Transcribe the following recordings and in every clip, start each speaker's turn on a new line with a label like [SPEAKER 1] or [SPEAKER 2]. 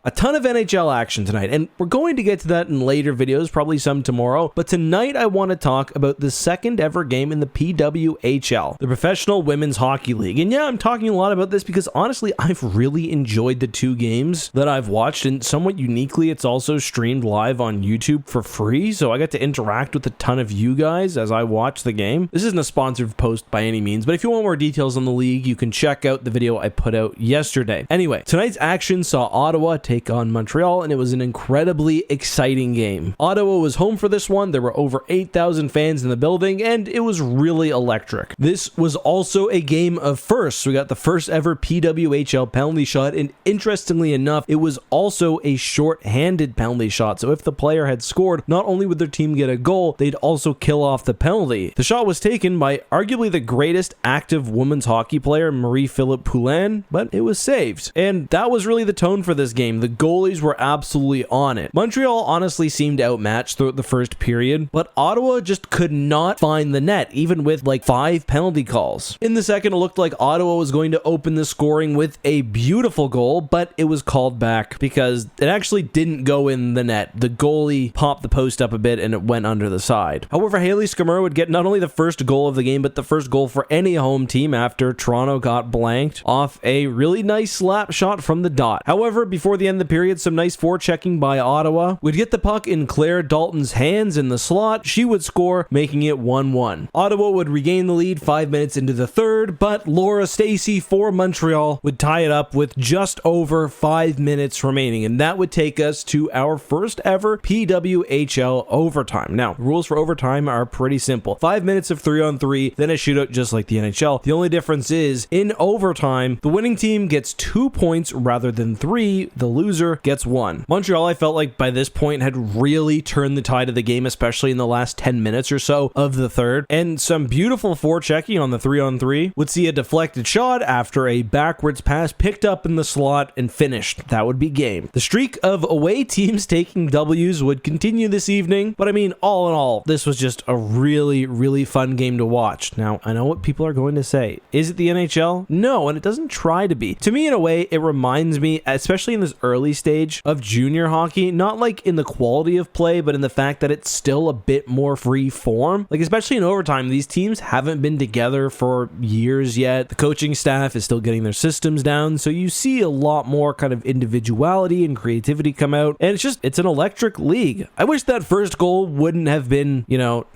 [SPEAKER 1] A ton of NHL action tonight, and we're going to get to that in later videos, probably some tomorrow, but tonight I want to talk about the second ever game in the PWHL, the Professional Women's Hockey League. And yeah, I'm talking a lot about this because honestly, I've really enjoyed the two games that I've watched, and somewhat uniquely, it's also streamed live on YouTube for free, so I got to interact with a ton of you guys as I watch the game. This isn't a sponsored post by any means, but if you want more details on the league, you can check out the video I put out yesterday. Anyway, tonight's action saw Ottawa take on Montreal, and it was an incredibly exciting game. Ottawa was home for this one. There were over 8,000 fans in the building, and it was really electric. This was also a game of firsts. We got the first ever PWHL penalty shot, and interestingly enough, it was also a short-handed penalty shot. So if the player had scored, not only would their team get a goal, they'd also kill off the penalty. The shot was taken by arguably the greatest active women's hockey player, Marie-Philippe Poulin, but it was saved. And that was really the tone for this game. The goalies were absolutely on it. Montreal honestly seemed outmatched throughout the first period, but Ottawa just could not find the net, even with like 5 penalty calls. In the second, it looked like Ottawa was going to open the scoring with a beautiful goal, but it was called back because it actually didn't go in the net. The goalie popped the post up a bit and it went under the side. However, Haley Skammer would get not only the first goal of the game, but the first goal for any home team after Toronto got blanked off a really nice slap shot from the dot. However, before the end of the period, some nice forechecking by Ottawa would get the puck in Claire Dalton's hands in the slot. She would score, making it 1-1. Ottawa would regain the lead 5 minutes into the third, but Laura Stacey for Montreal would tie it up with just over 5 minutes remaining, and that would take us to our first ever PWHL overtime. Now, the rules for overtime are pretty simple. 5 minutes of 3-on-3, then a shootout just like the NHL. The only difference is, in overtime, the winning team gets 2 points rather than 3. The loser gets 1. Montreal, I felt like by this point had really turned the tide of the game, especially in the last 10 minutes or so of the third, and some beautiful forechecking on the 3-on-3 would see a deflected shot after a backwards pass picked up in the slot and finished. That would be game. The streak of away teams taking W's would continue this evening, but I mean, all in all, this was just a really, really fun game to watch. Now, I know what people are going to say. Is it the NHL? No, and it doesn't try to be. To me, in a way, it reminds me, especially in this early stage, of junior hockey, not like in the quality of play, but in the fact that it's still a bit more free form. Like, especially in overtime, these teams haven't been together for years yet. The coaching staff is still getting their systems down, so you see a lot more kind of individuality and creativity come out, and it's an electric league. I wish that first goal wouldn't have been,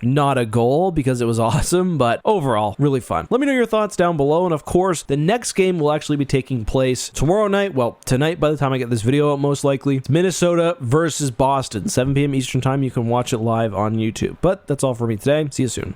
[SPEAKER 1] not a goal because it was awesome, but overall, really fun. Let me know your thoughts down below, and of course, the next game will actually be taking place tomorrow night. Well, tonight by the time I get this video out, most likely. It's Minnesota versus Boston, 7 p.m. Eastern time. You can watch it live on YouTube. But that's all for me today. See you soon.